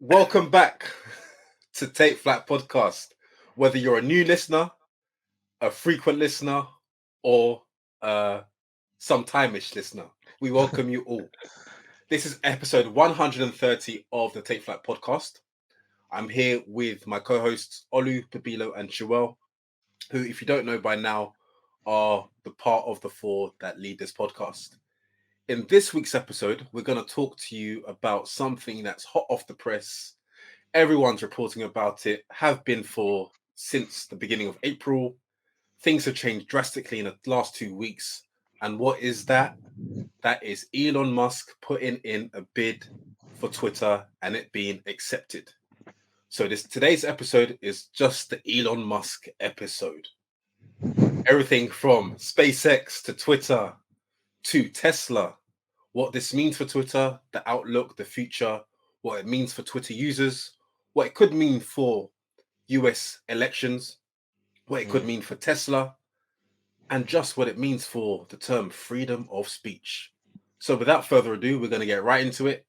Welcome back to Take Flat Podcast. Whether you're a new listener, a frequent listener, or some time-ish listener, we welcome you all. This is episode 130 of the Take Flat Podcast. I'm here with my co-hosts Olu, Pabilo, and Joelle, who, if you don't know by now, are the part of the four that lead this podcast. In this week's episode, we're going to talk to you about something that's hot off the press. Everyone's reporting about it, have been for since the beginning of April. Things have changed drastically in the last 2 weeks. And what is that? That is Elon Musk putting in a bid for Twitter and it being accepted. So today's episode is just the Elon Musk episode. Everything from SpaceX to Twitter to Tesla, what this means for Twitter, the outlook, the future, what it means for Twitter users, what it could mean for US elections, what it could mean for Tesla, and just what it means for the term freedom of speech. So without further ado, we're going to get right into it.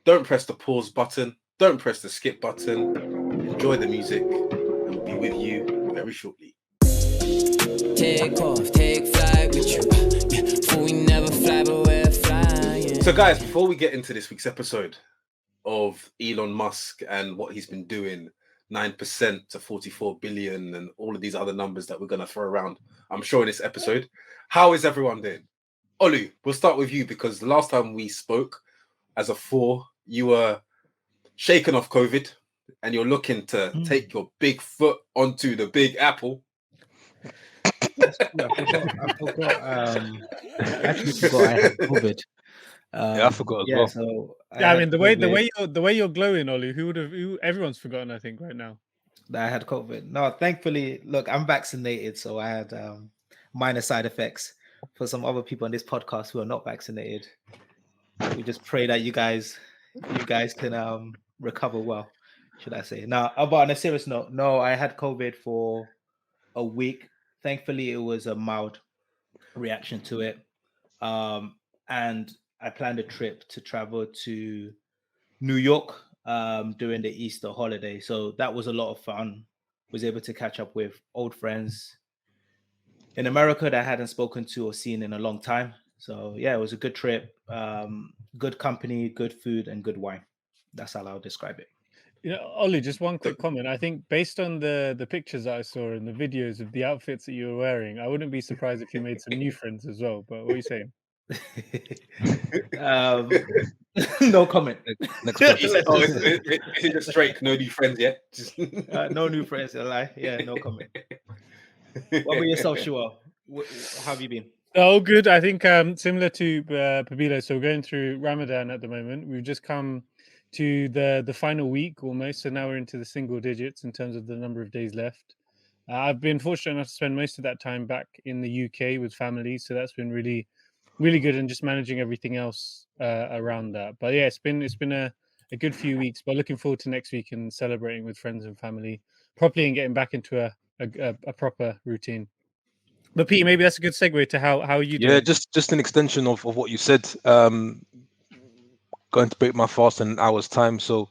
Don't press the pause button. Don't press the skip button. Enjoy the music, and we'll be with you very shortly. Take off, take flight with you. For we never fly, but we're flying. So guys, before we get into this week's episode of Elon Musk and what he's been doing, 9% to 44 billion and all of these other numbers that we're going to throw around, I'm sure, in this episode, how is everyone doing? Olu, we'll start with you because the last time we spoke as a four, you were shaken off COVID and you're looking to take your big foot onto the big apple. I forgot. I actually forgot I had COVID. I forgot as yeah, well. So I mean, the way you're glowing, Ollie. Who everyone's forgotten, I think, right now. I had COVID. No, thankfully, look, I'm vaccinated, so I had minor side effects. For some other people on this podcast who are not vaccinated, we just pray that you guys can recover well, should I say? Now, but on a serious note, no, I had COVID for a week. Thankfully, it was a mild reaction to it. And I planned a trip to travel to New York during the Easter holiday. So that was a lot of fun. Was able to catch up with old friends in America that I hadn't spoken to or seen in a long time. So yeah, it was a good trip. Good company, good food, and good wine. That's how I'll describe it. You know, Ollie, just one quick comment. I think based on the pictures that I saw and the videos of the outfits that you were wearing, I wouldn't be surprised if you made some new friends as well. But what are you saying? No comment. Next question. Is it just straight? No new friends yet? No new friends. A lie. Yeah, no comment. What about yourself, Shua? How have you been? Oh, good. I think similar to Pabilo. So we're going through Ramadan at the moment. We've just come to the final week almost. So now we're into the single digits in terms of the number of days left. I've been fortunate enough to spend most of that time back in the UK with family. So that's been really, really good, and just managing everything else around that. But yeah, it's been a good few weeks. But looking forward to next week and celebrating with friends and family properly and getting back into a proper routine. But Pete, maybe that's a good segue to how you do. Yeah, just an extension of what you said. Going to break my fast in an hour's time, so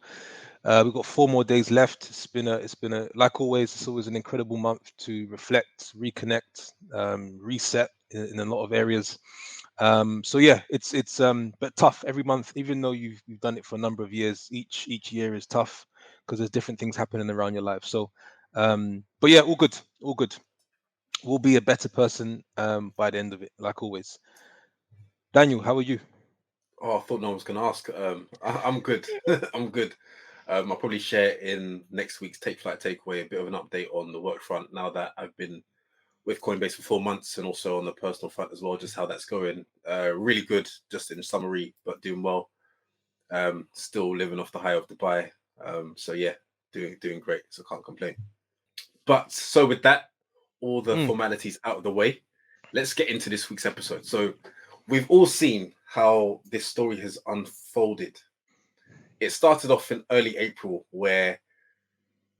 we've got 4 more days left. It's been a like always. It's always an incredible month to reflect, reconnect, reset in a lot of areas. So yeah, it's but tough every month. Even though you've done it for a number of years, each year is tough because there's different things happening around your life. So, but yeah, all good. We'll be a better person by the end of it, like always. Daniel, how are you? Oh, I thought no one was going to ask. I'm good. I'm good. I'll probably share in next week's Take Flight Takeaway a bit of an update on the work front now that I've been with Coinbase for 4 months, and also on the personal front as well, just how that's going. Really good, just in summary, but doing well. Still living off the high of Dubai. So yeah, doing great. So can't complain. But so with that, all the formalities out of the way, let's get into this week's episode. So we've all seen how this story has unfolded. It started off in early April where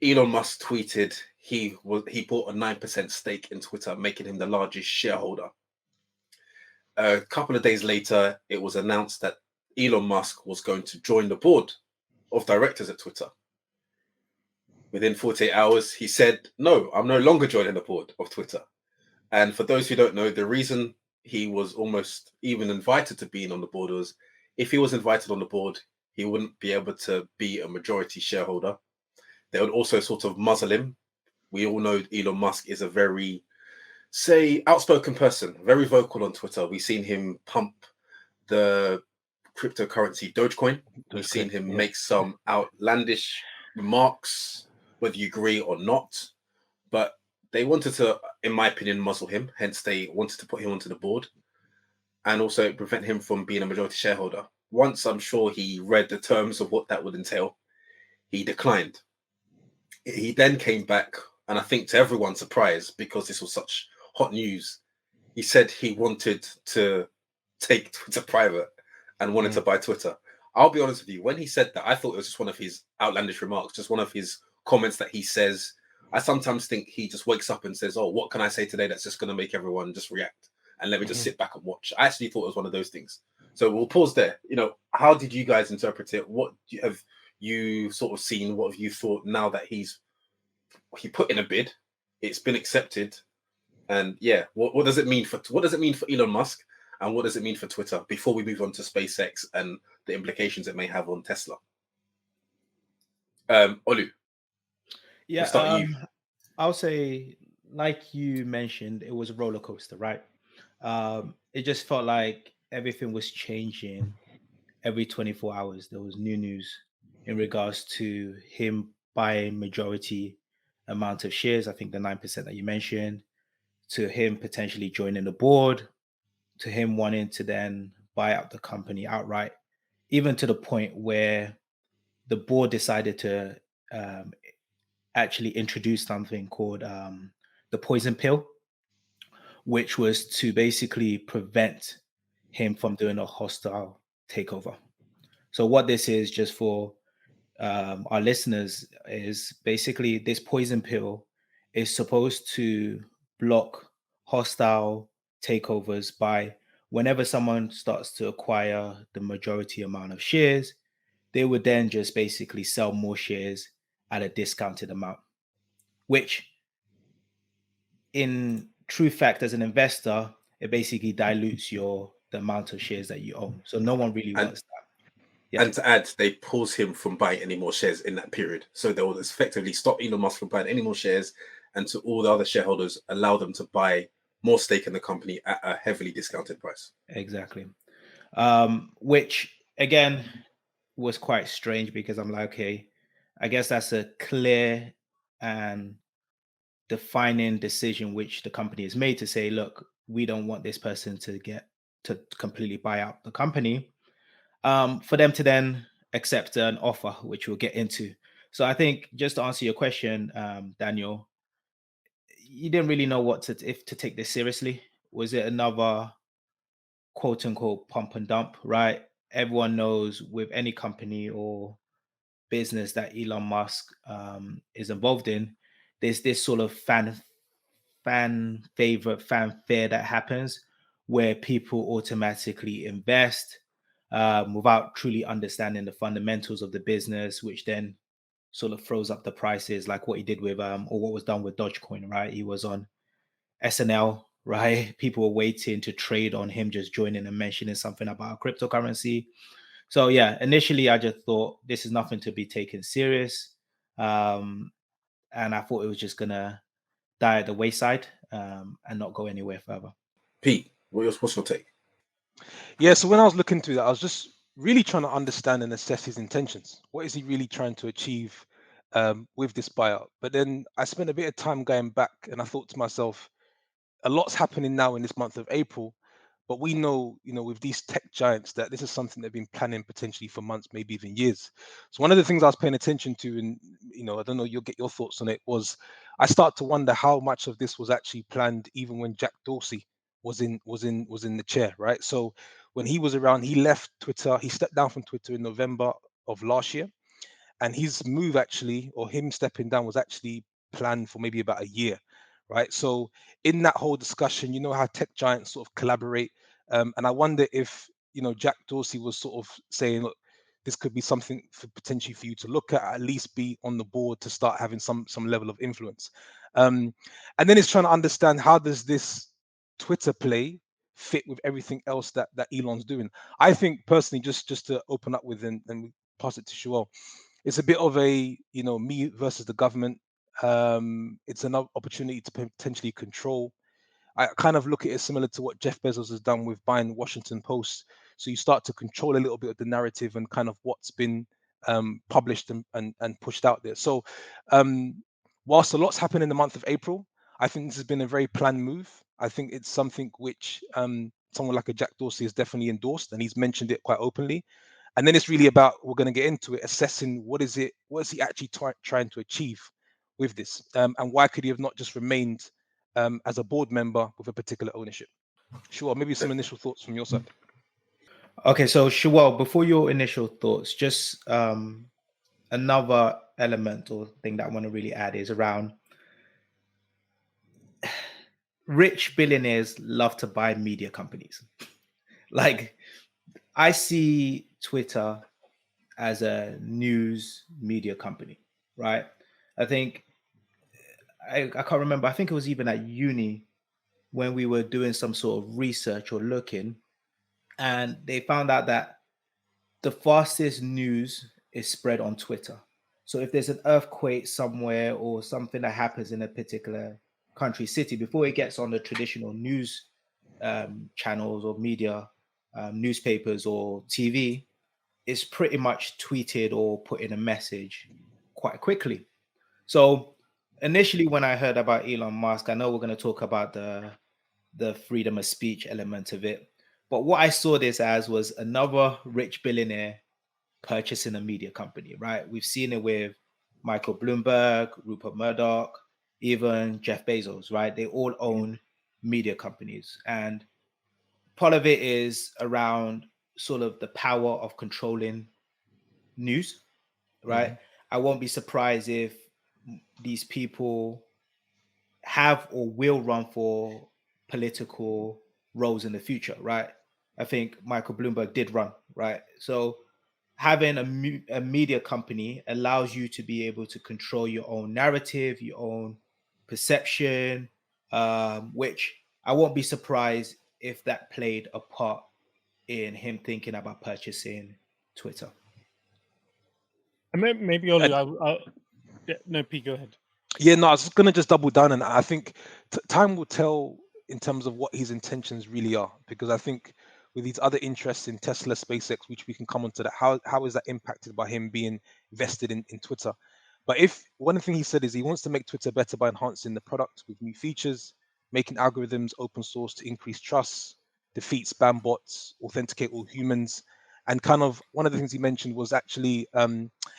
Elon Musk tweeted he bought a 9% stake in Twitter, making him the largest shareholder. A couple of days later, it was announced that Elon Musk was going to join the board of directors at Twitter. Within 48 hours, he said, no, I'm no longer joining the board of Twitter. And for those who don't know, the reason he was almost even invited to being on the board was if he was invited on the board, he wouldn't be able to be a majority shareholder. They would also sort of muzzle him. We all know Elon Musk is a very, outspoken person, very vocal on Twitter. We've seen him pump the cryptocurrency Dogecoin. We've seen him make some outlandish remarks, whether you agree or not. But they wanted to, in my opinion, muzzle him. Hence, they wanted to put him onto the board and also prevent him from being a majority shareholder. Once I'm sure he read the terms of what that would entail, he declined. He then came back, and I think to everyone's surprise, because this was such hot news, he said he wanted to take Twitter private and wanted to buy Twitter. I'll be honest with you, when he said that, I thought it was just one of his outlandish remarks, just one of his comments that he says. I sometimes think he just wakes up and says, oh, what can I say today that's just going to make everyone just react? And let me just sit back and watch. I actually thought it was one of those things. So we'll pause there. How did you guys interpret it? What have you sort of seen? What have you thought now that he put in a bid? It's been accepted. And yeah, what does it mean for Elon Musk? And what does it mean for Twitter before we move on to SpaceX and the implications it may have on Tesla? Olu. Yeah, I'll say, like you mentioned, it was a roller coaster, right? It just felt like everything was changing every 24 hours. There was new news in regards to him buying majority amount of shares. I think the 9% that you mentioned, to him potentially joining the board, to him wanting to then buy out the company outright, even to the point where the board decided to actually introduce something called the poison pill, which was to basically prevent him from doing a hostile takeover. So what this is, just for our listeners, is basically this poison pill is supposed to block hostile takeovers by whenever someone starts to acquire the majority amount of shares, they would then just basically sell more shares at a discounted amount, which in true fact, as an investor, it basically dilutes the amount of shares that you own. So no one really wants that. Yeah. And to add, they pause him from buying any more shares in that period. So they will effectively stop Elon Musk from buying any more shares, and to all the other shareholders, allow them to buy more stake in the company at a heavily discounted price. Exactly. Which, again, was quite strange, because I'm like, okay, I guess that's a clear and defining decision which the company has made to say, look, we don't want this person to completely buy out the company. For them to then accept an offer, which we'll get into. So I think, just to answer your question, Daniel, you didn't really know if to take this seriously. Was it another quote unquote pump and dump, right? Everyone knows with any company or business that Elon Musk is involved in, there's this sort of fan favorite fanfare that happens where people automatically invest without truly understanding the fundamentals of the business, which then sort of throws up the prices, like what he did with or what was done with Dogecoin, right? He was on SNL, right? People were waiting to trade on him just joining and mentioning something about a cryptocurrency. So yeah, initially I just thought this is nothing to be taken serious. And I thought it was just gonna die at the wayside and not go anywhere further. Pete, what's your take? Yeah, so when I was looking through that, I was just really trying to understand and assess his intentions. What is he really trying to achieve with this buyout? But then I spent a bit of time going back, and I thought to myself, a lot's happening now in this month of April, but we know, with these tech giants, that this is something they've been planning potentially for months, maybe even years. So one of the things I was paying attention to, and I don't know, you'll get your thoughts on it, was I start to wonder how much of this was actually planned, even when Jack Dorsey was in the chair, right? So when he was around, he left Twitter, he stepped down from Twitter in November of last year, and his move actually, or him stepping down, was actually planned for maybe about a year, right? So in that whole discussion, how tech giants sort of collaborate, and I wonder if Jack Dorsey was sort of saying, look, this could be something potentially for you to look at least be on the board to start having some level of influence. And then it's trying to understand, how does this Twitter play fit with everything else that Elon's doing. I think personally, just to open up with and we pass it to Shuel, it's a bit of a, me versus the government. It's an opportunity to potentially control. I kind of look at it similar to what Jeff Bezos has done with buying Washington Post. So you start to control a little bit of the narrative and kind of what's been published and pushed out there. So whilst a lot's happened in the month of April, I think this has been a very planned move. I think it's something which someone like a Jack Dorsey has definitely endorsed, and he's mentioned it quite openly. And then it's really about, we're going to get into it, assessing what is he actually trying to achieve with this, and why could he have not just remained as a board member with a particular ownership? Sure, maybe some initial thoughts from your side. Okay, so Shuel, before your initial thoughts, just another element or thing that I want to really add is around rich billionaires love to buy media companies. Like, I see Twitter as a news media company, right? I think I can't remember. I think it was even at uni when we were doing some sort of research or looking, and they found out that the fastest news is spread on Twitter. So if there's an earthquake somewhere or something that happens in a particular country, city, before it gets on the traditional news channels or media, newspapers or TV, it's pretty much tweeted or put in a message quite quickly. So initially, when I heard about Elon Musk, I know we're going to talk about the freedom of speech element of it, but what I saw this as was another rich billionaire purchasing a media company, right? We've seen it with Michael Bloomberg, Rupert Murdoch, even Jeff Bezos, right? They all own media companies. And part of it is around sort of the power of controlling news, right? Mhm. I won't be surprised if these people have or will run for political roles in the future, right? I think Michael Bloomberg did run, right? So having a media company allows you to be able to control your own narrative, your own perception, which I won't be surprised if that played a part in him thinking about purchasing Twitter. And maybe Ollie, no, Pete, go ahead. Yeah, no, I was going to just double down, and I think time will tell in terms of what his intentions really are, because I think with these other interests in Tesla, SpaceX, which we can come on to that, how is that impacted by him being vested in Twitter? But if one thing he said is he wants to make Twitter better by enhancing the product with new features, making algorithms open source to increase trust, defeat spam bots, authenticate all humans, and kind of one of the things he mentioned was actually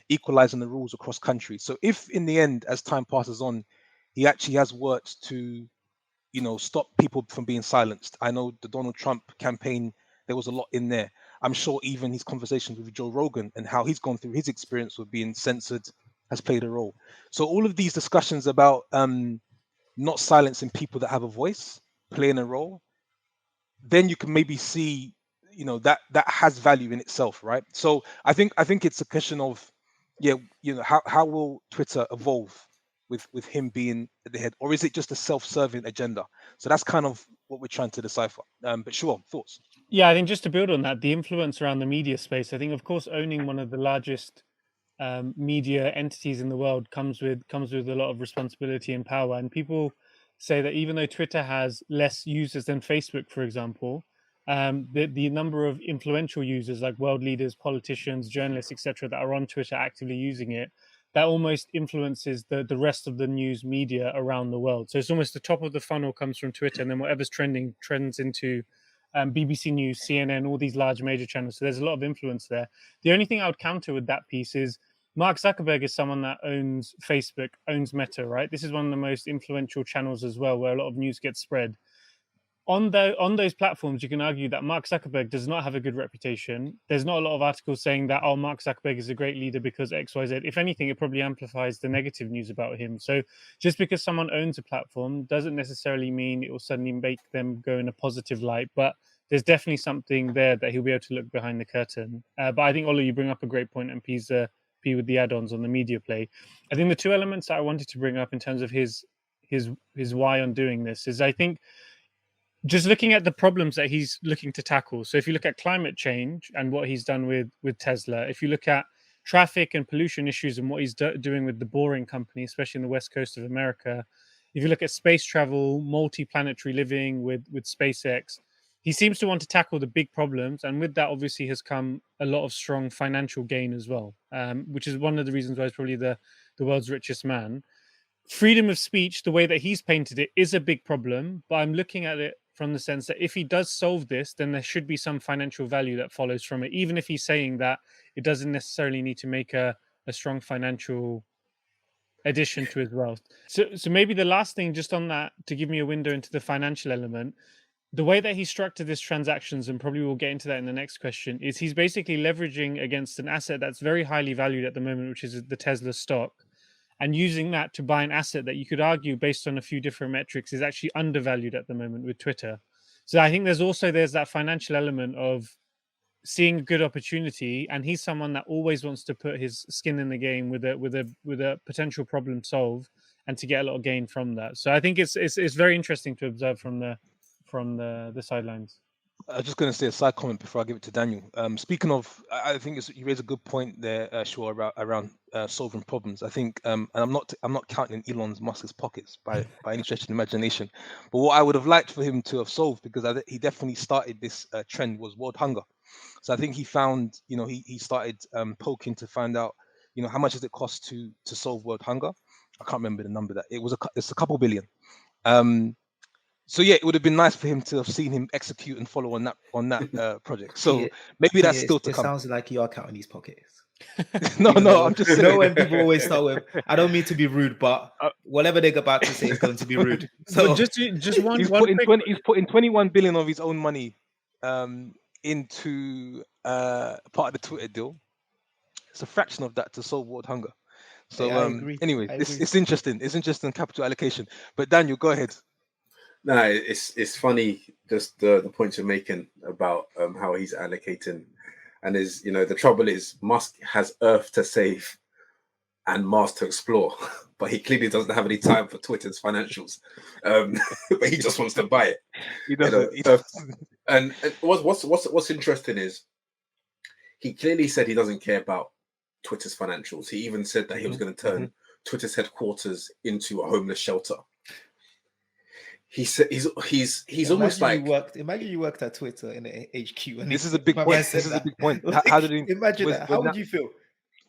equalizing the rules across countries. So if in the end, as time passes on, he actually has worked to, stop people from being silenced. I know the Donald Trump campaign, there was a lot in there. I'm sure even his conversations with Joe Rogan and how he's gone through his experience with being censored has played a role. So all of these discussions about not silencing people that have a voice playing a role, then you can maybe see, that has value in itself, right? So I think it's a question of, how will Twitter evolve with him being at the head, or is it just a self-serving agenda? So that's kind of what we're trying to decipher. But sure, thoughts? Yeah, I think just to build on that, the influence around the media space, I think, of course, owning one of the largest media entities in the world comes with a lot of responsibility and power. And people say that even though Twitter has less users than Facebook, for example, the number of influential users like world leaders, politicians, journalists, etc., that are on Twitter actively using it, that almost influences the rest of the news media around the world. So it's almost the top of the funnel comes from Twitter, and then whatever's trending trends into BBC News, CNN, all these large major channels. So there's a lot of influence there. The only thing I would counter with that piece is Mark Zuckerberg is someone that owns Facebook, owns Meta, right? This is one of the most influential channels as well, where a lot of news gets spread. On those platforms, you can argue that Mark Zuckerberg does not have a good reputation. There's not a lot of articles saying that, oh, Mark Zuckerberg is a great leader because X, Y, Z. If anything, it probably amplifies the negative news about him. So just because someone owns a platform doesn't necessarily mean it will suddenly make them go in a positive light. But there's definitely something there that he'll be able to look behind the curtain. But I think, Olu, you bring up a great point, and P with the add-ons on the media play. I think the two elements that I wanted to bring up in terms of his why on doing this is, I think, just looking at the problems that he's looking to tackle. So if you look at climate change and what he's done with Tesla, if you look at traffic and pollution issues and what he's doing with the Boring Company, especially in the west coast of America, if you look at space travel, multi-planetary living with SpaceX, he seems to want to tackle the big problems, and with that obviously has come a lot of strong financial gain as well, which is one of the reasons why he's probably the world's richest man. Freedom of speech, the way that he's painted it, is a big problem, but I'm looking at it from the sense that if he does solve this, then there should be some financial value that follows from it, even if he's saying that it doesn't necessarily need to make a strong financial addition to his wealth. So maybe the last thing just on that, to give me a window into the financial element, the way that he structured his transactions, and probably we'll get into that in the next question, is he's basically leveraging against an asset that's very highly valued at the moment, which is the Tesla stock, and using that to buy an asset that you could argue, based on a few different metrics, is actually undervalued at the moment with Twitter. So I think there's that financial element of seeing a good opportunity, and he's someone that always wants to put his skin in the game with a potential problem solved, and to get a lot of gain from that. So I think it's very interesting to observe from the sidelines. I was just going to say a side comment before I give it to Daniel. Speaking of, I think you raise a good point there, Shaw, around solving problems. I think, and I'm not counting Elon Musk's pockets by any stretch of the imagination. But what I would have liked for him to have solved, because he definitely started this trend, was world hunger. So I think he found, he started poking to find out, how much does it cost to solve world hunger? I can't remember the number that it's a couple billion. So yeah, it would have been nice for him to have seen him execute and follow on that project. So maybe that's still to come. It sounds like you are counting these pockets. No, I'm just saying. When people always start with, I don't mean to be rude, but whatever they're about to say is going to be rude. So just one. He's putting 21 billion of his own money into part of the Twitter deal. It's a fraction of that to solve world hunger. So anyway, it's interesting. It's interesting capital allocation. But Daniel, go ahead. No, it's funny, just the points you're making about how he's allocating, and the trouble is Musk has Earth to save and Mars to explore, but he clearly doesn't have any time for Twitter's financials. But he just wants to buy it. He doesn't. And what's interesting is he clearly said he doesn't care about Twitter's financials. He even said that he was going to turn Twitter's headquarters into a homeless shelter. He said he's almost like, imagine you worked at Twitter in the HQ. And this is a big point. This is a big point. How did he imagine that? How would you feel?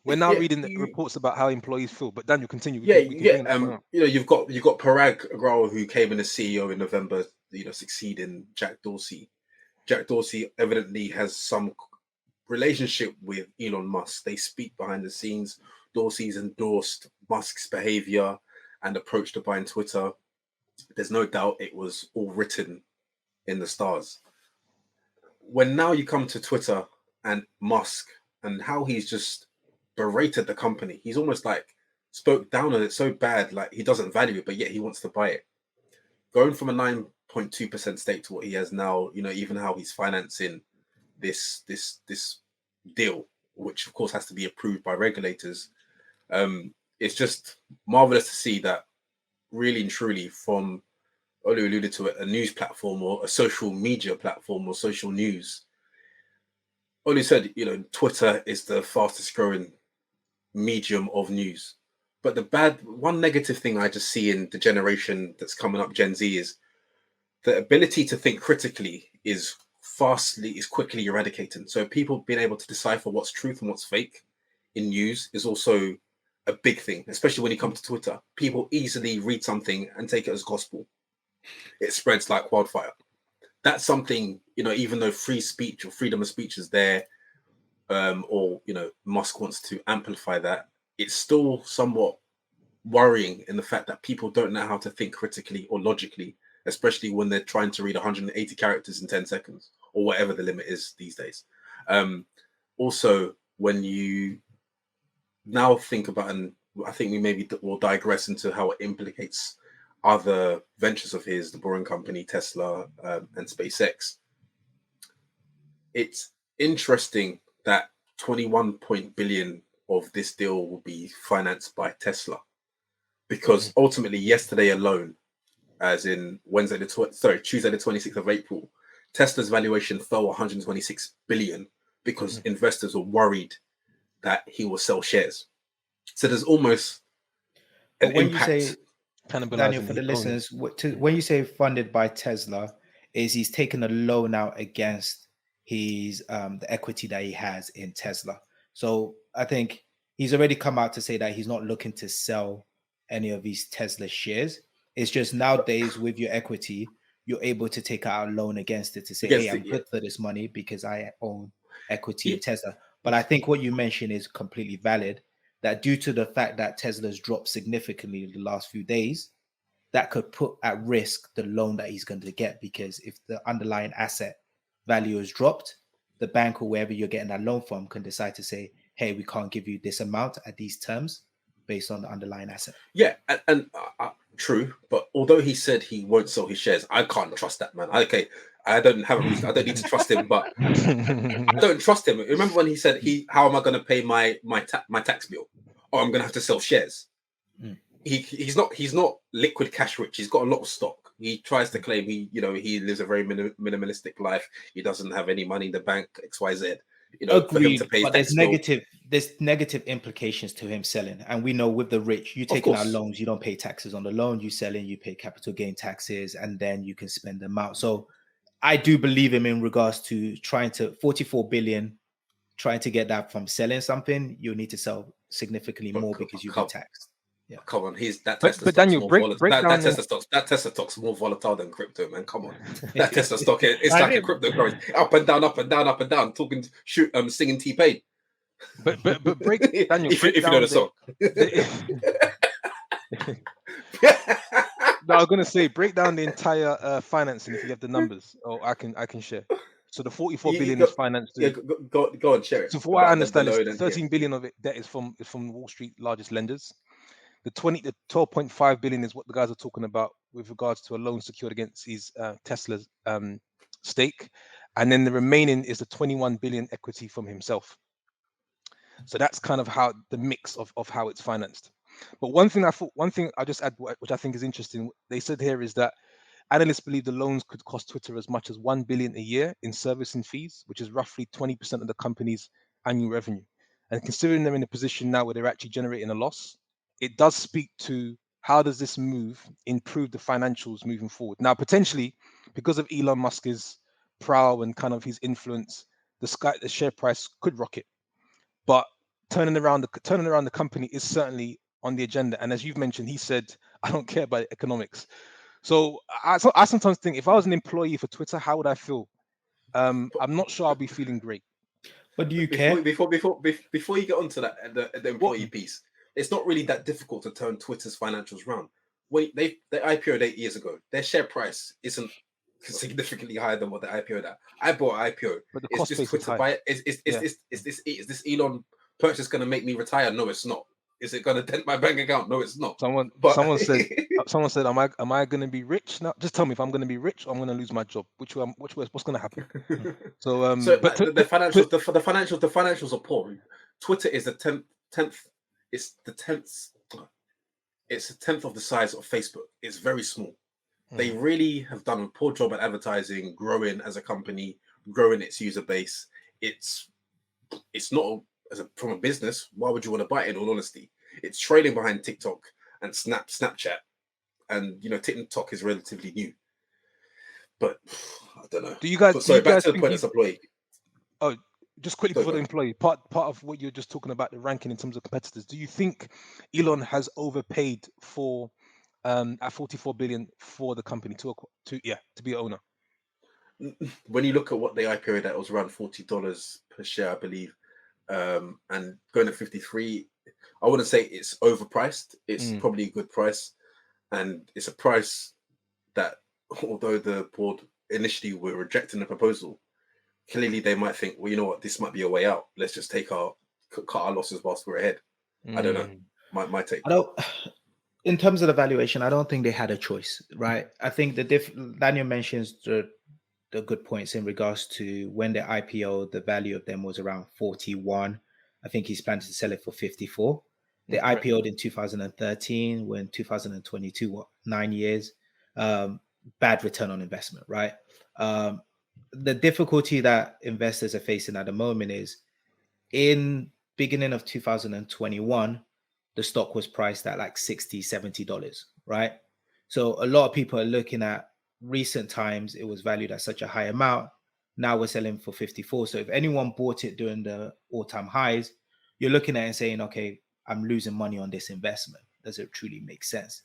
We're now reading the reports about how employees feel, but Daniel, continue. You've got Parag Agrawal, who came in as CEO in November, succeeding Jack Dorsey. Jack Dorsey evidently has some relationship with Elon Musk. They speak behind the scenes. Dorsey's endorsed Musk's behavior and approach to buying Twitter. There's no doubt it was all written in the stars. When now you come to Twitter and Musk and how he's just berated the company, he's almost like spoke down on it so bad, like he doesn't value it, but yet he wants to buy it. Going from a 9.2% stake to what he has now, even how he's financing this deal, which of course has to be approved by regulators. It's just marvelous to see that. Really and truly, from Olu alluded to it, a news platform or a social media platform or social news. Olu said, Twitter is the fastest growing medium of news. But one negative thing I just see in the generation that's coming up, Gen Z, is the ability to think critically is quickly eradicating. So people being able to decipher what's truth and what's fake in news is also a big thing, especially when you come to Twitter. People easily read something and take it as gospel. It spreads like wildfire. That's something, even though free speech or freedom of speech is there, or Musk wants to amplify that, it's still somewhat worrying in the fact that people don't know how to think critically or logically, especially when they're trying to read 180 characters in 10 seconds or whatever the limit is these days. Also, when you now think about, and I think we maybe will digress into how it implicates other ventures of his, the Boring Company, Tesla, and SpaceX. it's interesting that 21 billion of this deal will be financed by Tesla, because ultimately yesterday alone, as in Tuesday the 26th of April, Tesla's valuation fell 126 billion because investors were worried that he will sell shares. So there's almost an But when impact. you say, Daniel, for the listeners, when you say funded by Tesla, is he's taken a loan out against his the equity that he has in Tesla. So I think he's already come out to say that he's not looking to sell any of these Tesla shares. It's just nowadays with your equity, you're able to take out a loan against it to say, hey, I'm good for this money because I own equity in Tesla. But I think what you mentioned is completely valid, that due to the fact that Tesla's dropped significantly in the last few days, that could put at risk the loan that he's going to get, because if the underlying asset value is dropped, the bank or wherever you're getting that loan from can decide to say, hey, we can't give you this amount at these terms based on the underlying asset. Yeah, and true. But although he said he won't sell his shares, I can't trust that man. Okay, I don't have a reason. I don't need to trust him, but I don't trust him. Remember when he said, how am I going to pay my tax bill? Oh, I'm going to have to sell shares. He's not liquid cash rich. He's got a lot of stock. He tries to claim he lives a very minimalistic life. He doesn't have any money in the bank, XYZ. Agreed, but there's negative implications to him selling. And we know with the rich, you taking out loans, you don't pay taxes on the loan. You selling, you pay capital gain taxes, and then you can spend them out. So I do believe him in regards to trying to 44 billion, trying to get that from selling something. You need to sell significantly more because you'll be taxed. Yeah, come on, that Tesla stock's more volatile. That Tesla stock's more volatile than crypto, man. Come on, that Tesla stock it's like a cryptocurrency, up and down, up and down, up and down. Singing T-Pain. But break Daniel, if you know the song. No, I was gonna say break down the entire financing if you have the numbers. Oh, I can share. So the 44 billion is financed. Go on, share it. So for what I understand, 13 billion of it debt is from Wall Street largest lenders. The 12.5 billion is what the guys are talking about with regards to a loan secured against his Tesla's stake, and then the remaining is the 21 billion equity from himself. So that's kind of how the mix of how it's financed. But one thing I'll just add, which I think is interesting, they said here is that analysts believe the loans could cost Twitter as much as 1 billion a year in servicing fees, which is roughly 20% of the company's annual revenue. And considering they're in a position now where they're actually generating a loss, it does speak to how does this move improve the financials moving forward. Now, potentially, because of Elon Musk's prowl and kind of his influence, the share price could rocket. But turning around the company is certainly on the agenda. And as you've mentioned, he said, I don't care about economics. So I sometimes think if I was an employee for Twitter, how would I feel? I'm not sure I'll be feeling great. But do you care? Before you get onto that, the employee piece, it's not really that difficult to turn Twitter's financials around. When they IPO'd 8 years ago, their share price isn't significantly higher than what they IPO'd at. I bought an IPO. But the cost base is high. Is this Elon purchase going to make me retire? No, it's not. Is it going to dent my bank account? No, it's not. Someone said, am I going to be rich? No, just tell me if I'm going to be wich or I'm going to lose my job. What's going to happen? But the financials are poor. Twitter is the 10th. It's the 10th. It's a 10th of the size of Facebook. It's very small. They really have done a poor job at advertising, growing as a company, growing its user base. It's not from a business. Why would you want to buy it? In all honesty, it's trailing behind TikTok and Snapchat, and TikTok is relatively new. But I don't know. Do you guys? Back to the point of employee. Oh, just quickly before the employee part of what you're just talking about, the ranking in terms of competitors. Do you think Elon has overpaid for at 44 billion for the company to be an owner? When you look at what they IPO'd at, it was around $40 per share, I believe, and going at 53. I wouldn't say it's overpriced. It's probably a good price, and it's a price that, although the board initially were rejecting the proposal, clearly they might think, well, you know what, this might be a way out. Let's just cut our losses whilst we're ahead. I don't know. My take. In terms of the valuation, I don't think they had a choice, right? I think Daniel mentions the the good points in regards to when they IPO, the value of them was around 41. I think he's planning to sell it for 54. They Correct. IPO'd in 2013, when 2022, what, 9 years? Bad return on investment, right? The difficulty that investors are facing at the moment is in beginning of 2021, the stock was priced at like $60, $70, right? So a lot of people are looking at recent times, it was valued at such a high amount. Now we're selling for 54. So if anyone bought it during the all-time highs, you're looking at it and saying, okay, I'm losing money on this investment. Does it truly make sense?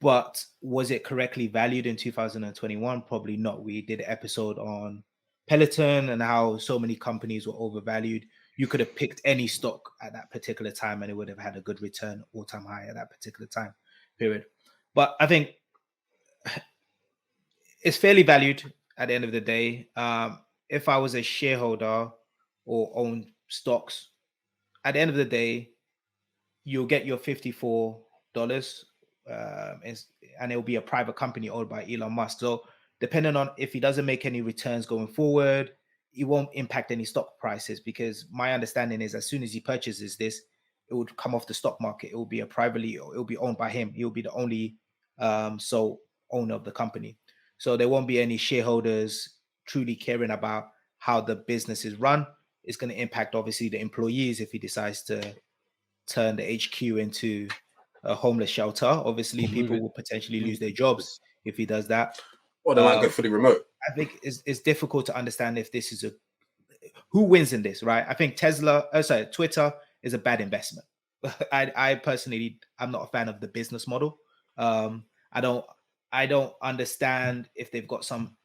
But was it correctly valued in 2021? Probably not. We did an episode on Peloton and how so many companies were overvalued. You could have picked any stock at that particular time and it would have had a good return, all-time high at that particular time period. But I think it's fairly valued at the end of the day. If I was a shareholder or owned stocks, at the end of the day, you'll get your $54, and it'll be a private company owned by Elon Musk. So depending on if he doesn't make any returns going forward, it won't impact any stock prices, because my understanding is as soon as he purchases this, it would come off the stock market. It will be it will be owned by him. He will be the only sole owner of the company. So there won't be any shareholders truly caring about how the business is run. It's going to impact obviously the employees if he decides to turn the HQ into a homeless shelter. Obviously, people will potentially lose their jobs if he does that. Or they might go fully remote. I think it's difficult to understand if this is who wins in this, right? I think Twitter is a bad investment. I personally, I'm not a fan of the business model. I don't understand if they've got some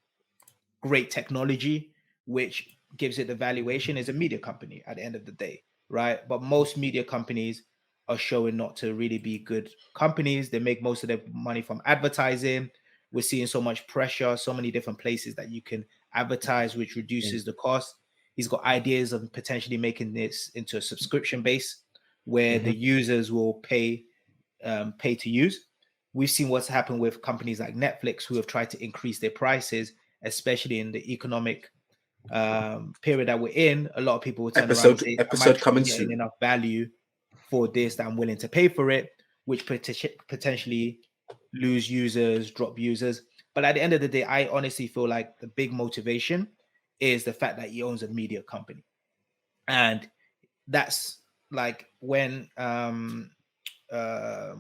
great technology which gives it the valuation. As a media company at the end of the day, right? But most media companies are showing not to really be good companies. They make most of their money from advertising. We're seeing so much pressure, so many different places that you can advertise, which reduces the cost. He's got ideas of potentially making this into a subscription base where the users will pay to use. We've seen what's happened with companies like Netflix who have tried to increase their prices, especially in the economic period that we're in. A lot of people will turn around and say, am I coming getting soon. enough value for this that I'm willing to pay for it, which potentially lose users, drop users. But at the end of the day, I honestly feel like the big motivation is the fact that he owns a media company. And that's like when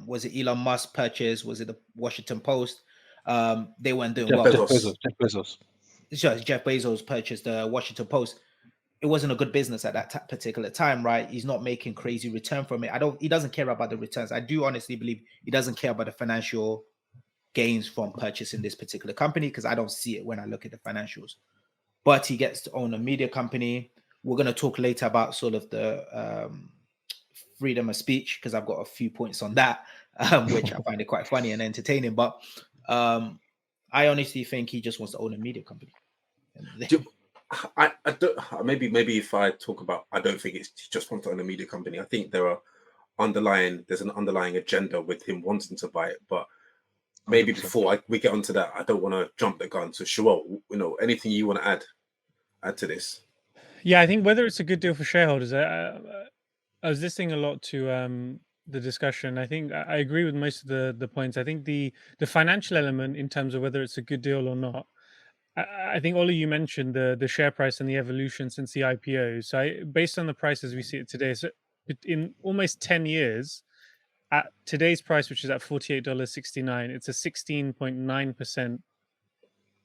was it Elon Musk purchased, was it the Washington Post? They weren't doing well. Jeff Bezos. Sure, Jeff Bezos purchased the Washington Post. It wasn't a good business at that particular time, right? He's not making crazy return from it. He doesn't care about the returns. I do honestly believe he doesn't care about the financial gains from purchasing this particular company, because I don't see it when I look at the financials. But he gets to own a media company. We're going to talk later about sort of the freedom of speech, because I've got a few points on that, which I find it quite funny and entertaining. But I honestly think he just wants to own a media company. I don't. Maybe if I talk about, I don't think it's just wants to own a media company. I think there's an underlying agenda with him wanting to buy it. But maybe 100%. Before we get onto that, I don't want to jump the gun. So Shawal, anything you want to add to this? Yeah, I think whether it's a good deal for shareholders, I was listening a lot to the discussion. I think I agree with most of the points. I think the financial element in terms of whether it's a good deal or not, I think Ollie, you mentioned the share price and the evolution since the IPO. So based on the prices we see it today, so in almost 10 years, at today's price, which is at $48.69, it's a 16.9%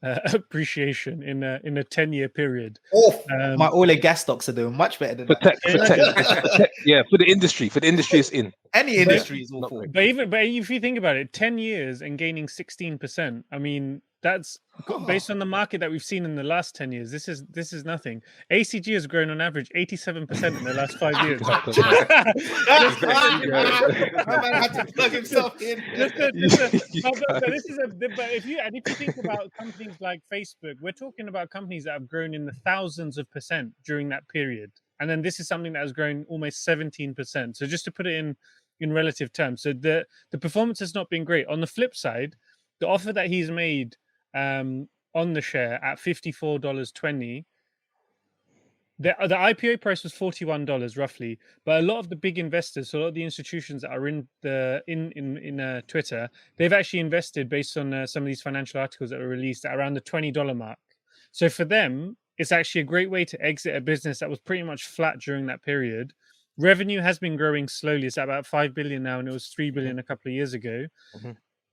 appreciation in a 10-year period. My oil and gas stocks are doing much better than that. Yeah, for the industry it's in. Any industry is awful. But if you think about it, 10 years and gaining 16%, I mean, that's based on the market that we've seen in the last 10 years. This is nothing. ACG has grown on average 87% in the last 5 years. My man had to plug himself in. But if you think about companies like Facebook, we're talking about companies that have grown in the thousands of percent during that period. And then this is something that has grown almost 17%. So just to put it in relative terms, so the performance has not been great. On the flip side, the offer that he's made on the share at $54.20. The IPO price was $41 roughly, but a lot of the big investors, so a lot of the institutions that are in Twitter, they've actually invested based on some of these financial articles that were released at around the $20 mark. So for them, it's actually a great way to exit a business that was pretty much flat during that period. Revenue has been growing slowly. It's at about 5 billion now, and it was 3 billion a couple of years ago.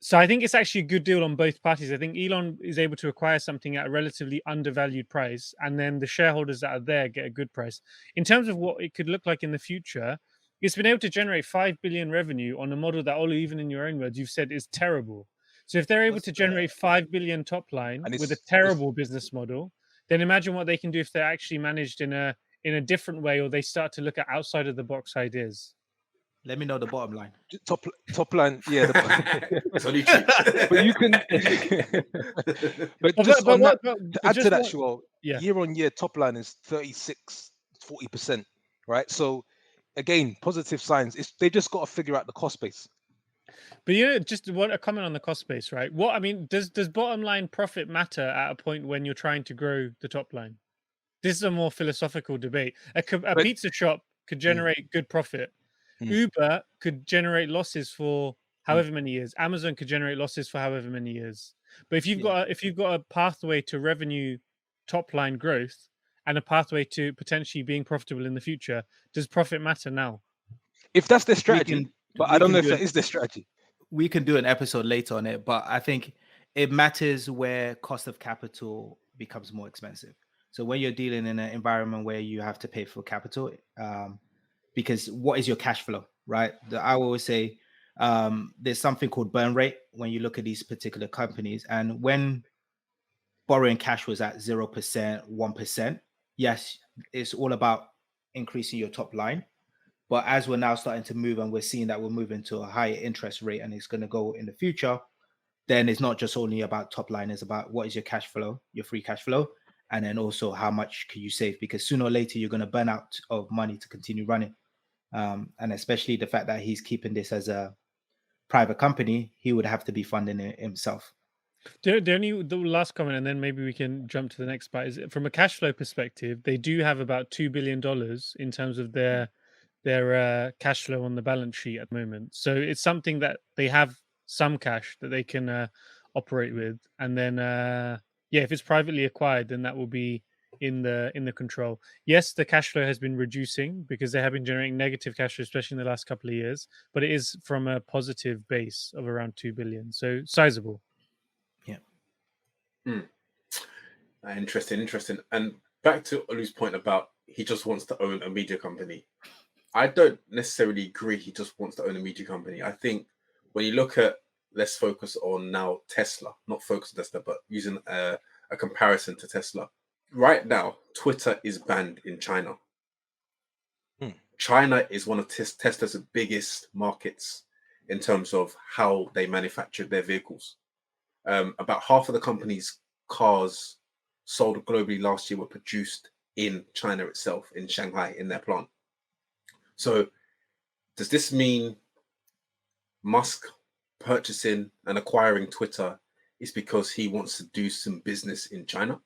So I think it's actually a good deal on both parties. I think Elon is able to acquire something at a relatively undervalued price, and then the shareholders that are there get a good price. In terms of what it could look like in the future, it's been able to generate 5 billion revenue on a model that, Olu, even in your own words, you've said is terrible. So if they're able to generate 5 billion top line And with a it's terrible business model, then imagine what they can do if they're actually managed in a different way, or they start to look at outside of the box ideas. Let me know the bottom line. top line, yeah. It's on YouTube. But you can, but just on that, to add to that, Shual, year on year top line is 40%, right? So again, positive signs. They just got to figure out the cost base. But just a comment on the cost base, right? What I mean, does bottom line profit matter at a point when you're trying to grow the top line? This is a more philosophical debate. A pizza shop could generate good profit. Uber could generate losses for however many years. Amazon could generate losses for however many years. But if you've got a pathway to revenue top line growth and a pathway to potentially being profitable in the future, does profit matter now? If that's their strategy, but I don't know if that is their strategy. We can do an episode later on it, but I think it matters where cost of capital becomes more expensive. So when you're dealing in an environment where you have to pay for capital, because what is your cash flow, right? I always say there's something called burn rate when you look at these particular companies. And when borrowing cash was at 0%, 1%, yes, it's all about increasing your top line. But as we're now starting to move and we're seeing that we're moving to a higher interest rate and it's going to go in the future, then it's not just only about top line, it's about what is your cash flow, your free cash flow, and then also how much can you save, because sooner or later you're going to burn out of money to continue running. And especially the fact that he's keeping this as a private company, he would have to be funding it himself. The last comment, and then maybe we can jump to the next part, is from a cash flow perspective, they do have about $2 billion in terms of their cash flow on the balance sheet at the moment. So it's something that they have some cash that they can operate with. And then, if it's privately acquired, then that will be in the control. Yes, the cash flow has been reducing because they have been generating negative cash flow, especially in the last couple of years, but it is from a positive base of around 2 billion. So sizable. Yeah. Interesting. And back to Olu's point about he just wants to own a media company. I don't necessarily agree he just wants to own a media company. I think when you look at, let's focus on now Tesla, not focus on Tesla, but using a comparison to Tesla. Right now, Twitter is banned in China. China is one of Tesla's biggest markets in terms of how they manufacture their vehicles. About half of the company's cars sold globally last year were produced in China itself, in Shanghai, in their plant. So does this mean Musk purchasing and acquiring Twitter is because he wants to do some business in China?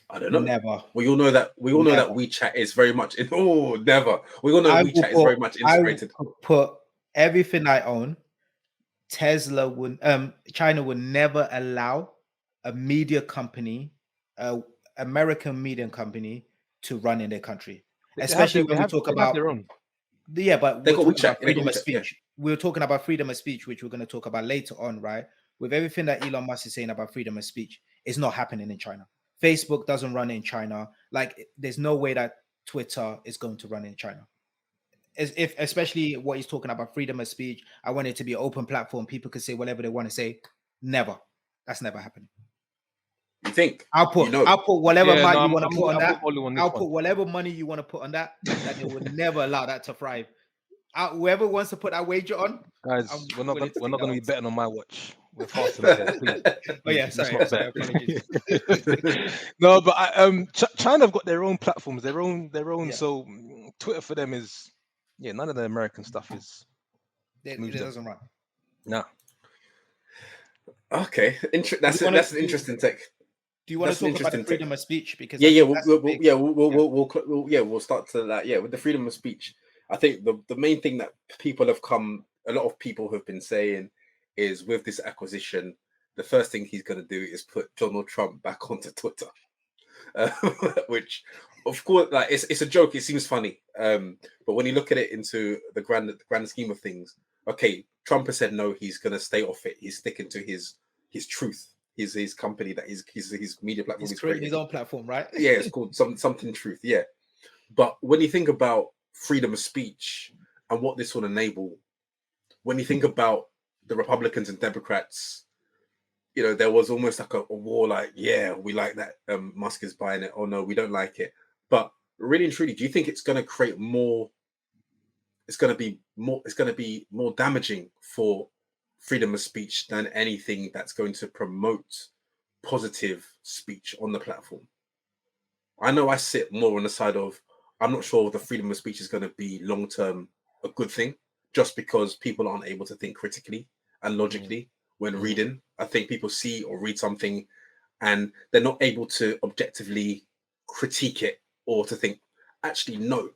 I don't know. Never. We all know that WeChat is very much never. We all know WeChat is very much integrated. I would put everything I own. China would never allow a media company, American media company, to run in their country. Especially when we talk about their own. Yeah, but we're talking about freedom of speech. We're talking about freedom of speech, which we're going to talk about later on, right? With everything that Elon Musk is saying about freedom of speech, it's not happening in China. Facebook doesn't run in China. Like, there's no way that Twitter is going to run in China. Especially what he's talking about, freedom of speech. I want it to be an open platform. People can say whatever they want to say. Never. That's never happening. You think? I'll put whatever money you want to put on that. I'll put whatever money you want to put on that. That they would never allow that to thrive. Whoever wants to put that wager on, guys, we're not going to be betting on my watch. We're faster than that, please. Oh yeah, sorry. Apologies. No, but China have got their own platforms, their own. Yeah. So Twitter for them is, none of the American stuff is. It doesn't run. No. Okay, that's an interesting take. Do you want That's to an talk about the interesting freedom of speech? Because Yeah, I yeah, think that's big. we'll start to that. Yeah, with the freedom of speech, I think the main thing that a lot of people have been saying is with this acquisition, the first thing he's going to do is put Donald Trump back onto Twitter, uh, which, of course, like it's a joke. It seems funny, but when you look at it into the grand scheme of things, okay, Trump has said no. He's going to stay off it. He's sticking to his truth. His company that his media platform He's he's creating created. his own platform, right? Yeah, it's called something truth. Yeah, but when you think about freedom of speech and what this will enable, when you think about the Republicans and Democrats, there was almost like a war. Like, yeah, we like that Musk is buying it. Oh no, we don't like it. But really and truly, do you think it's going to create more? It's going to be more. It's going to be more damaging for freedom of speech than anything that's going to promote positive speech on the platform. I know I sit more on the side of I'm not sure the freedom of speech is going to be long term a good thing, just because people aren't able to think critically and logically when reading. I think people see or read something and they're not able to objectively critique it or to think, actually, no.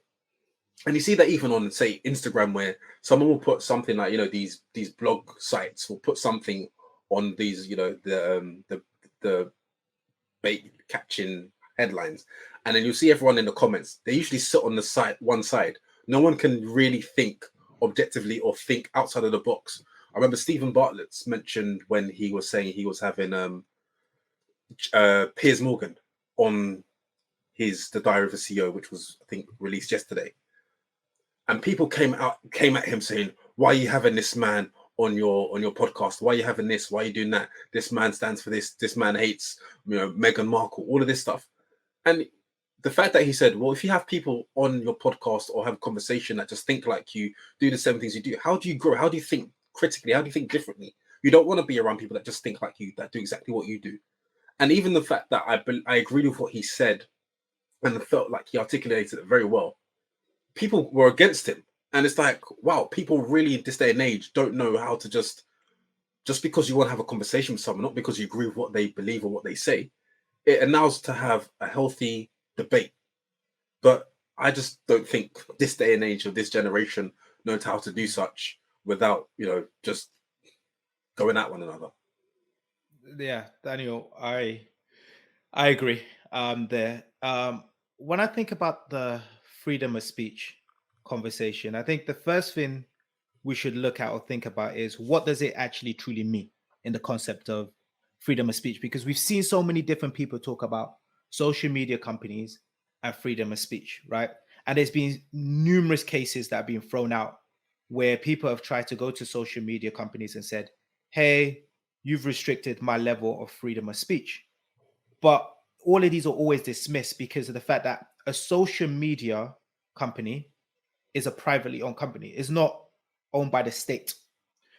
And you see that even on, say, Instagram, where someone will put something like, these blog sites will put something on these, the bait catching headlines, and then you'll see everyone in the comments. They usually sit on the side, one side. No one can really think objectively or think outside of the box. I remember Stephen Bartlett's mentioned when he was saying he was having Piers Morgan on the Diary of a CEO, which was, I think, released yesterday, and people came at him saying, "Why are you having this man on your podcast? Why are you having this? Why are you doing that? This man stands for this. This man hates, Meghan Markle. All of this stuff." And the fact that he said, "Well, if you have people on your podcast or have a conversation that just think like you, do the same things you do, how do you grow? How do you think critically? How do you think differently? You don't want to be around people that just think like you, that do exactly what you do." And even the fact that I agreed with what he said and felt like he articulated it very well, people were against him. And it's like, wow, people really in this day and age don't know how to just because you want to have a conversation with someone, not because you agree with what they believe or what they say, it allows to have a healthy debate. But I just don't think this day and age of this generation knows how to do such without, just going at one another. Yeah, Daniel, I agree. There. When I think about the freedom of speech conversation, I think the first thing we should look at or think about is what does it actually truly mean in the concept of freedom of speech? Because we've seen so many different people talk about social media companies and freedom of speech, right? And there's been numerous cases that have been thrown out where people have tried to go to social media companies and said, "Hey, you've restricted my level of freedom of speech." But all of these are always dismissed because of the fact that a social media company is a privately owned company. It's not owned by the state.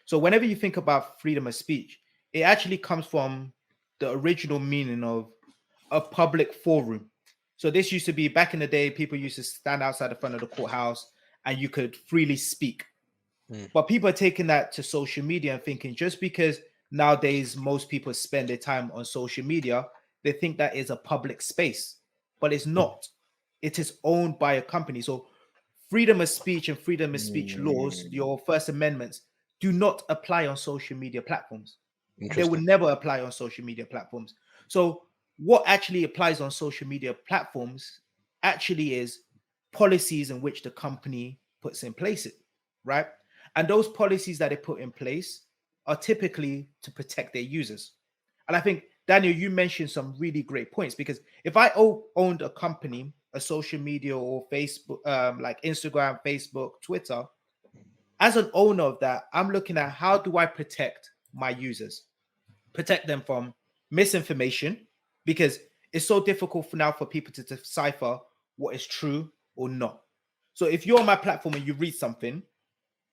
So whenever you think about freedom of speech, it actually comes from the original meaning of a public forum. So this used to be back in the day, people used to stand outside the front of the courthouse and you could freely speak. But people are taking that to social media and thinking just because nowadays most people spend their time on social media, they think that is a public space, but it's not. It is owned by a company. So freedom of speech and freedom of speech laws, your First Amendments, do not apply on social media platforms. They will Interesting. never apply on social media platforms. So what actually applies on social media platforms actually is policies in which the company puts in place it, right? And those policies that they put in place are typically to protect their users. And I think, Daniel, you mentioned some really great points because if I owned a company, a social media or Facebook, like Instagram, Facebook, Twitter, as an owner of that, I'm looking at how do I protect my users, protect them from misinformation, because it's so difficult now for people to decipher what is true or not. So if you're on my platform and you read something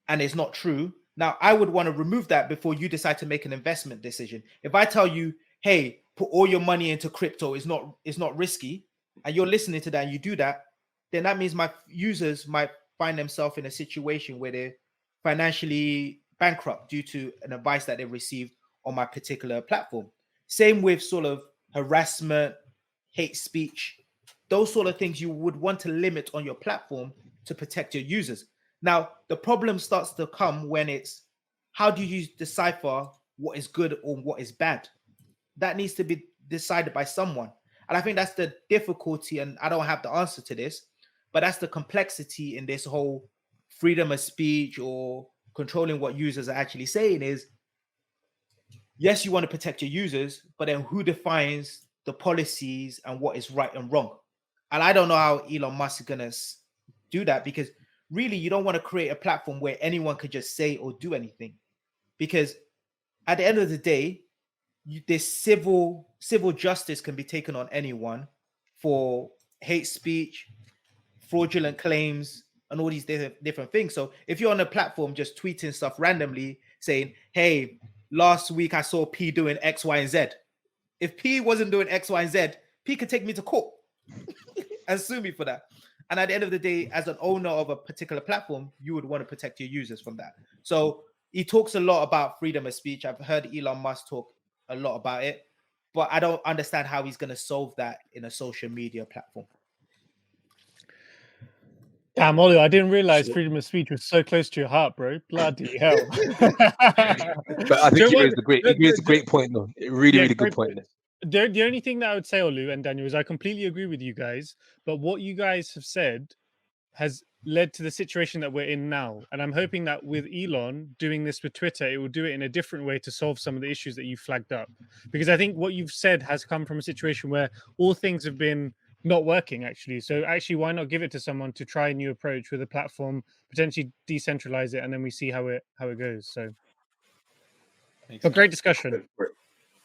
and it's not true, now I would want to remove that before you decide to make an investment decision. If I tell you, hey, put all your money into crypto, it's not risky, and you're listening to that and you do that, then that means my users might find themselves in a situation where they're financially bankrupt due to an advice that they received on my particular platform. Same with sort of harassment, hate speech, those sort of things you would want to limit on your platform to protect your users. Now, the problem starts to come when it's how do you decipher what is good or what is bad? That needs to be decided by someone. And I think that's the difficulty, and I don't have the answer to this, but that's the complexity in this whole freedom of speech or controlling what users are actually saying is, yes, you want to protect your users, but then who defines the policies and what is right and wrong? And I don't know how Elon Musk is going to do that, because really you don't want to create a platform where anyone could just say or do anything, because at the end of the day, this civil justice can be taken on anyone for hate speech, fraudulent claims, and all these different things. So if you're on a platform just tweeting stuff randomly saying, hey, last week I saw P doing X, Y, and Z. If P wasn't doing X, Y, and Z, P could take me to court and sue me for that. And at the end of the day, as an owner of a particular platform, you would want to protect your users from that. So he talks a lot about freedom of speech. I've heard Elon Musk talk a lot about it, but I don't understand how he's going to solve that in a social media platform. Damn, Olu, I didn't realize freedom of speech was so close to your heart, bro. Bloody hell. But I think he raised a great point, though. Really good point. The only thing that I would say, Olu and Daniel, is I completely agree with you guys, but what you guys have said has led to the situation that we're in now. And I'm hoping that with Elon doing this with Twitter, it will do it in a different way to solve some of the issues that you flagged up. Because I think what you've said has come from a situation where all things have been not working, actually. So actually, why not give it to someone to try a new approach with a platform, potentially decentralize it, and then we see how it goes. So a great discussion.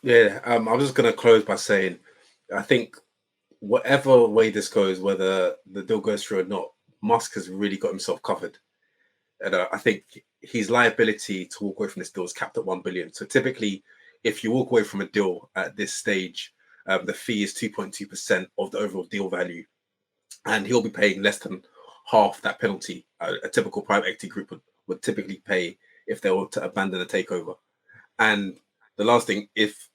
Yeah, I'm just going to close by saying, I think whatever way this goes, whether the deal goes through or not, Musk has really got himself covered. And I think his liability to walk away from this deal is capped at $1 billion. So typically, if you walk away from a deal at this stage, the fee is 2.2% of the overall deal value. And he'll be paying less than half that penalty a typical private equity group would typically pay if they were to abandon a takeover. And the last thing, if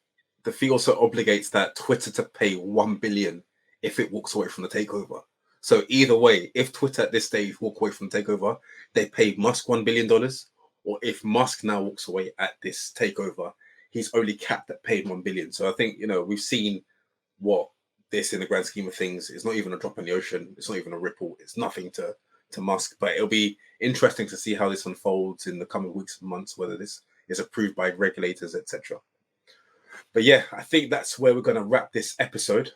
the fee also obligates that Twitter to pay $1 billion if it walks away from the takeover. So either way, if Twitter at this stage walk away from the takeover, they pay Musk $1 billion, or if Musk now walks away at this takeover, he's only capped at paying $1 billion. So I think, we've seen what this in the grand scheme of things is not even a drop in the ocean. It's not even a ripple. It's nothing to Musk, but it'll be interesting to see how this unfolds in the coming weeks and months, whether this is approved by regulators, etc. But yeah, I think that's where we're going to wrap this episode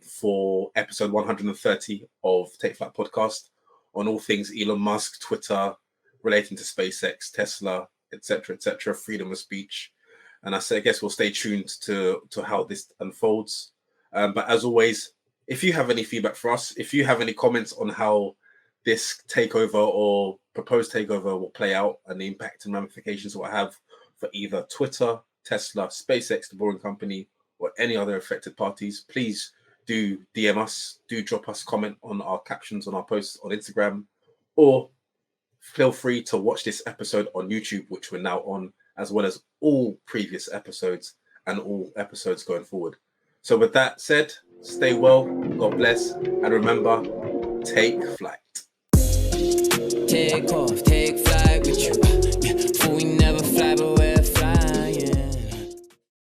for episode 130 of Take Flight Podcast on all things Elon Musk, Twitter, relating to SpaceX, Tesla, etc., freedom of speech. And I guess we'll stay tuned to how this unfolds. But as always, if you have any feedback for us, if you have any comments on how this takeover or proposed takeover will play out and the impact and ramifications it will have for either Twitter, Tesla, SpaceX, the Boring Company, or any other affected parties, please do DM us, do drop us comment on our captions on our posts on Instagram, or feel free to watch this episode on YouTube, which we're now on, as well as all previous episodes and all episodes going forward. So with that said, stay well, God bless, and remember, take flight. Take off, take flight.